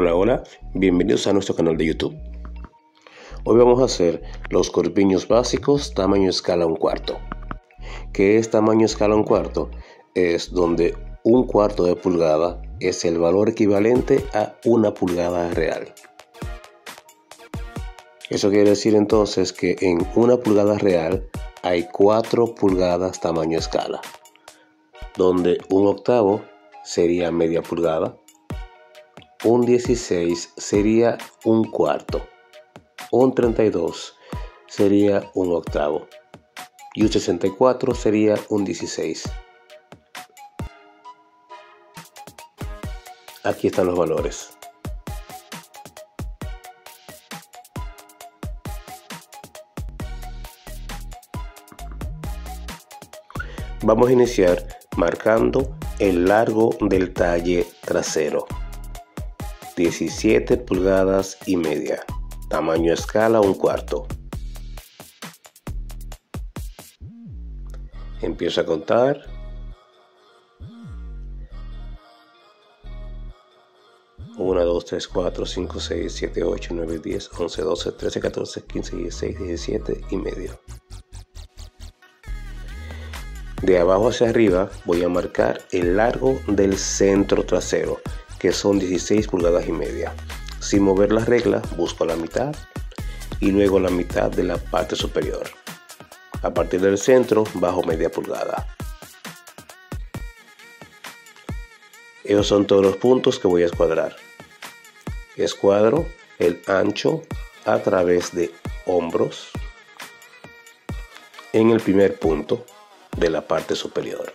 Hola, hola, bienvenidos a nuestro canal de YouTube. Hoy vamos a hacer los corpiños básicos tamaño escala 1/4. ¿Qué es tamaño escala 1/4? Es donde 1/4 de pulgada es el valor equivalente a 1 pulgada real. Eso quiere decir entonces que en 1 pulgada real hay 4 pulgadas tamaño escala, donde 1/8 sería media pulgada, un 16 sería 1/4, un 32 sería 1/8 y un 64 sería un 16. Aquí están los valores. Vamos a iniciar marcando el largo del talle trasero. 17 pulgadas y media, tamaño escala 1/4. Empiezo a contar. 1, 2, 3, 4, 5, 6, 7, 8, 9, 10, 11, 12, 13, 14, 15, 16, 17 y medio. De abajo hacia arriba voy a marcar el largo del centro trasero, que son 16 pulgadas y media. Sin mover la regla, busco la mitad y luego la mitad de la parte superior. A partir del centro, bajo media pulgada. Esos son todos los puntos que voy a escuadrar. Escuadro el ancho a través de hombros en el primer punto de la parte superior.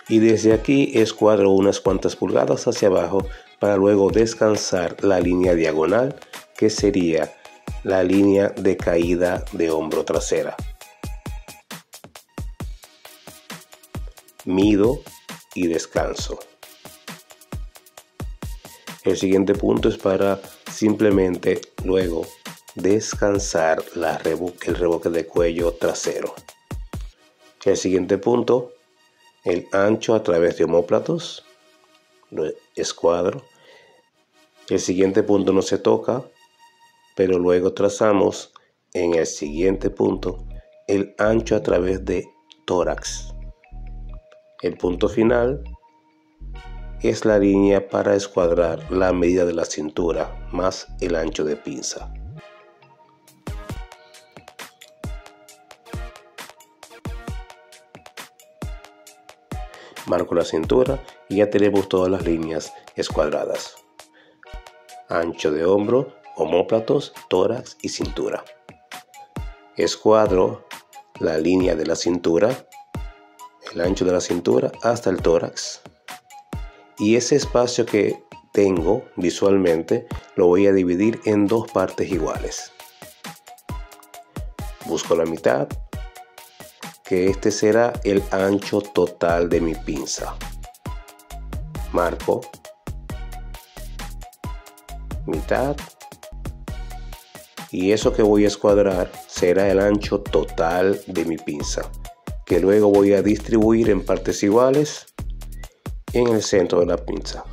Y desde aquí escuadro unas cuantas pulgadas hacia abajo para luego descansar la línea diagonal, que sería la línea de caída de hombro trasera. Mido y descanso. El siguiente punto es para simplemente luego descansar el reboque de cuello trasero. El siguiente punto, el ancho a través de omóplatos, lo escuadro. El siguiente punto no se toca, pero luego trazamos en el siguiente punto el ancho a través de tórax. El punto final es la línea para escuadrar la medida de la cintura más el ancho de pinza. Marco la cintura y ya tenemos todas las líneas escuadradas. Ancho de hombro, omóplatos, tórax y cintura. Escuadro la línea de la cintura, el ancho de la cintura hasta el tórax. Y ese espacio que tengo visualmente lo voy a dividir en dos partes iguales. Busco la mitad, que este será el ancho total de mi pinza. Marco mitad y eso que voy a escuadrar será el ancho total de mi pinza, que luego voy a distribuir en partes iguales en el centro de la pinza.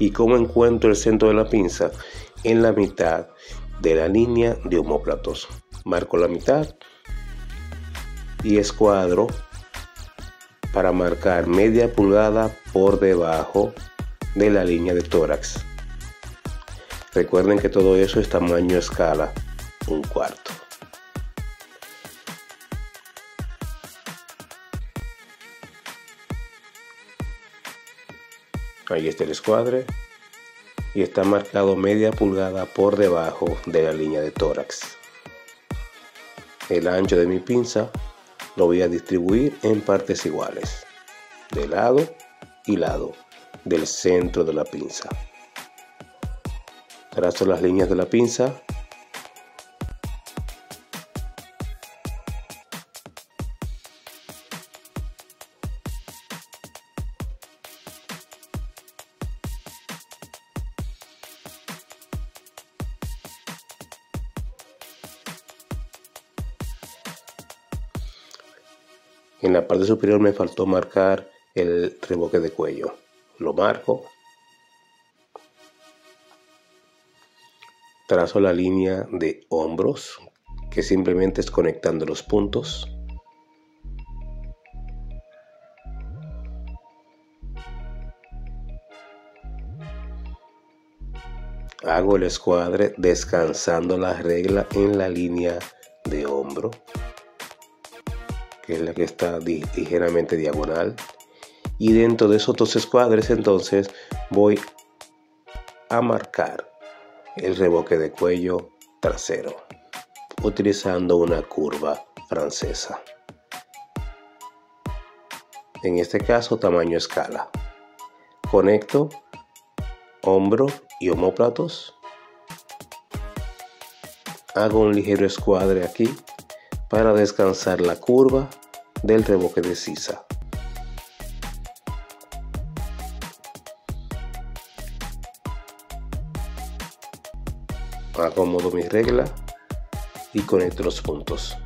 ¿Y cómo encuentro el centro de la pinza? En la mitad de la línea de omóplatos. Marco la mitad y escuadro para marcar media pulgada por debajo de la línea de tórax. Recuerden que todo eso es tamaño escala 1/4. Ahí está el escuadre y está marcado media pulgada por debajo de la línea de tórax. El ancho de mi pinza lo voy a distribuir en partes iguales, de lado y lado del centro de la pinza. Trazo las líneas de la pinza. En la parte superior me faltó marcar el reboque de cuello. Lo marco. Trazo la línea de hombros, que simplemente es conectando los puntos. Hago el escuadre descansando la regla en la línea de hombro, que es la que está ligeramente diagonal. Y dentro de esos dos escuadres entonces voy a marcar el reboque de cuello trasero utilizando una curva francesa. En este caso tamaño escala. Conecto hombro y omóplatos. Hago un ligero escuadre aquí para descansar la curva del reboque de sisa. Acomodo mi regla y conecto los puntos.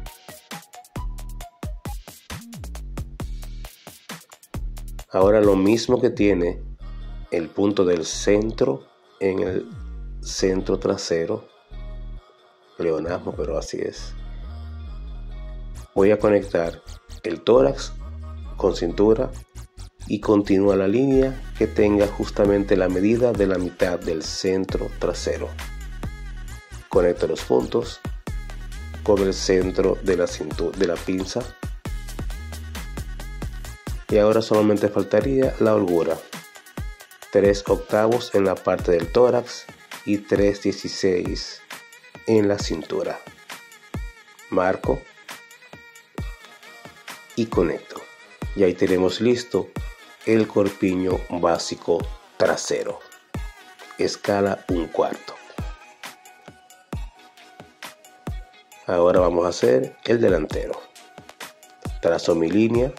Ahora lo mismo que tiene el punto del centro en el centro trasero, pleonasmo, pero así es. Voy a conectar el tórax con cintura y continúa la línea que tenga justamente la medida de la mitad del centro trasero. Conecto los puntos con el centro de la cintura, de la pinza. Y ahora solamente faltaría la holgura. 3/8 en la parte del tórax y 3/16 en la cintura. Marco y conecto. Y ahí tenemos listo el corpiño básico trasero. Escala 1/4. Ahora vamos a hacer el delantero. Trazo mi línea.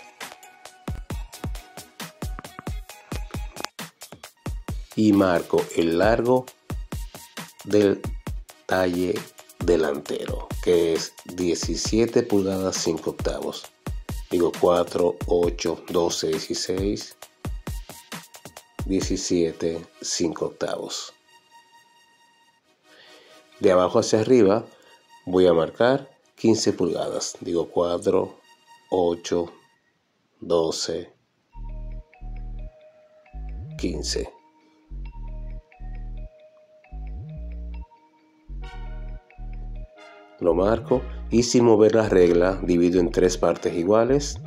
Y marco el largo del talle delantero, que es 17 pulgadas 5/8. Digo 4, 8, 12, 16, 17, 5/8. De abajo hacia arriba voy a marcar 15 pulgadas. Digo 4, 8, 12, 15. Lo marco y sin mover la regla divido en 3 partes iguales,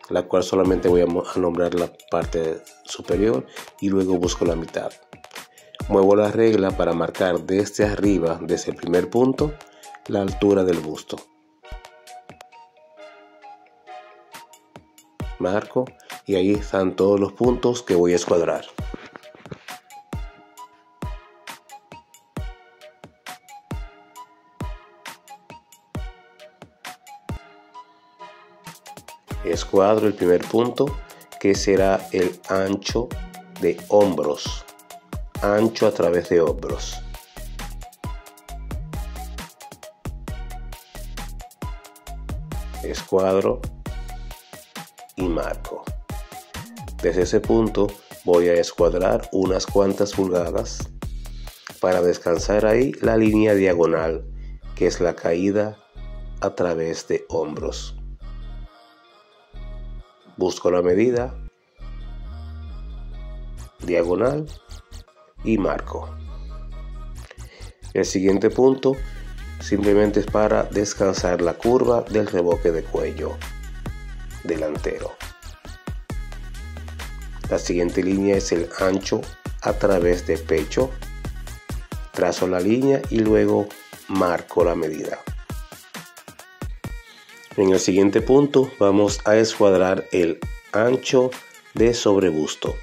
la cual solamente voy a nombrar la parte superior y luego busco la mitad. Muevo la regla para marcar desde arriba, desde el primer punto, la altura del busto. Marco y ahí están todos los puntos que voy a escuadrar. Escuadro el primer punto, que será el ancho de hombros, ancho a través de hombros. Escuadro y marco. Desde ese punto voy a escuadrar unas cuantas pulgadas para descansar ahí la línea diagonal, que es la caída a través de hombros. Busco la medida diagonal y marco. El siguiente punto simplemente es para descansar la curva del reboque de cuello delantero. La siguiente línea es el ancho a través de pecho. Trazo la línea y luego marco la medida. En el siguiente punto vamos a escuadrar el ancho de sobrebusto,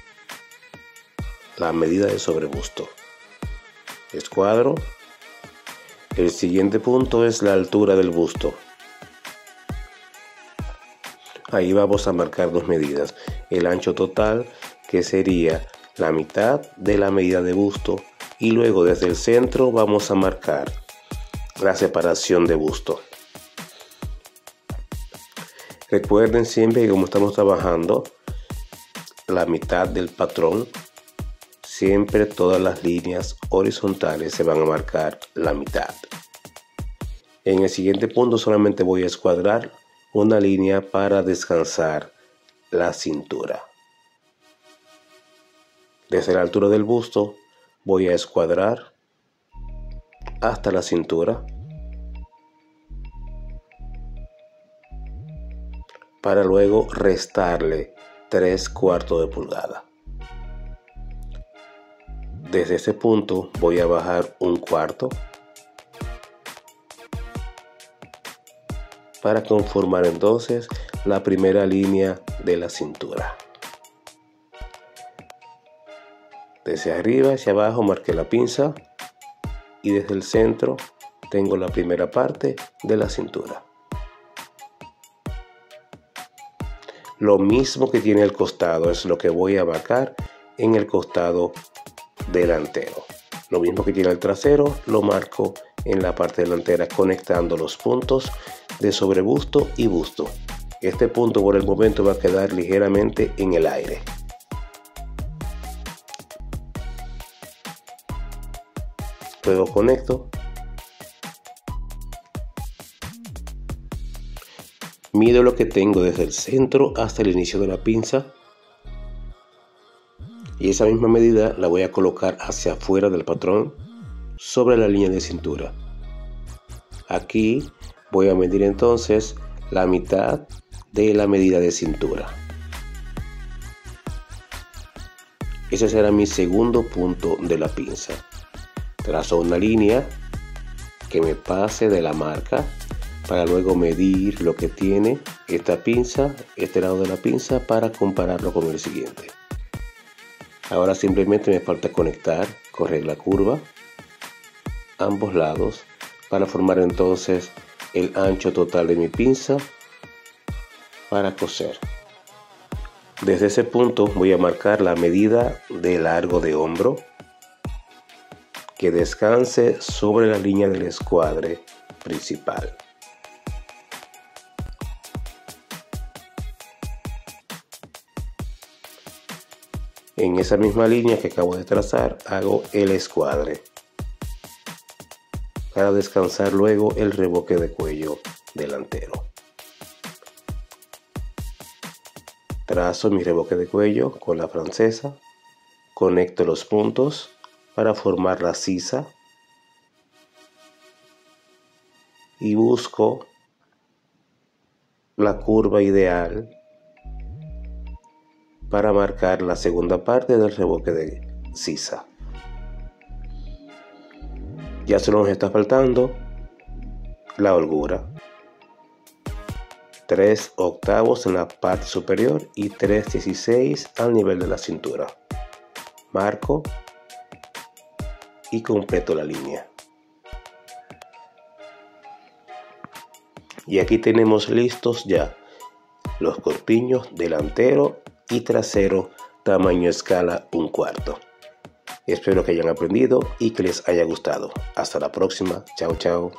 la medida de sobrebusto. Escuadro. El siguiente punto es la altura del busto. Ahí vamos a marcar 2 medidas. El ancho total, que sería la mitad de la medida de busto, y luego desde el centro vamos a marcar la separación de busto. Recuerden siempre que como estamos trabajando la mitad del patrón, siempre todas las líneas horizontales se van a marcar la mitad. En el siguiente punto solamente voy a escuadrar una línea para descansar la cintura. Desde la altura del busto voy a escuadrar hasta la cintura para luego restarle 3/4 de pulgada. Desde ese punto voy a bajar 1/4 para conformar entonces la primera línea de la cintura. Desde arriba hacia abajo marqué la pinza y desde el centro tengo la primera parte de la cintura. Lo mismo que tiene el costado es lo que voy a marcar en el costado delantero. Lo mismo que tiene el trasero lo marco en la parte delantera conectando los puntos de sobrebusto y busto. Este punto por el momento va a quedar ligeramente en el aire. Luego conecto. Mido lo que tengo desde el centro hasta el inicio de la pinza. Y esa misma medida la voy a colocar hacia afuera del patrón sobre la línea de cintura. Aquí voy a medir entonces la mitad de la medida de cintura. Ese será mi segundo punto de la pinza. Trazo una línea que me pase de la marca para luego medir lo que tiene esta pinza, este lado de la pinza, para compararlo con el siguiente. Ahora simplemente me falta conectar, correr la curva, ambos lados, para formar entonces el ancho total de mi pinza para coser. Desde ese punto voy a marcar la medida de largo de hombro que descanse sobre la línea del escuadre principal. En esa misma línea que acabo de trazar hago el escuadre para descansar luego el reboque de cuello delantero. Trazo mi reboque de cuello con la francesa, conecto los puntos para formar la sisa y busco la curva ideal para marcar la segunda parte del reboque de sisa. Ya solo nos está faltando la holgura. 3/8 en la parte superior y 3/16 al nivel de la cintura. Marco y completo la línea. Y aquí tenemos listos ya los corpiños delantero y trasero tamaño escala 1/4. Espero que hayan aprendido y que les haya gustado. Hasta la próxima. Chao, chao.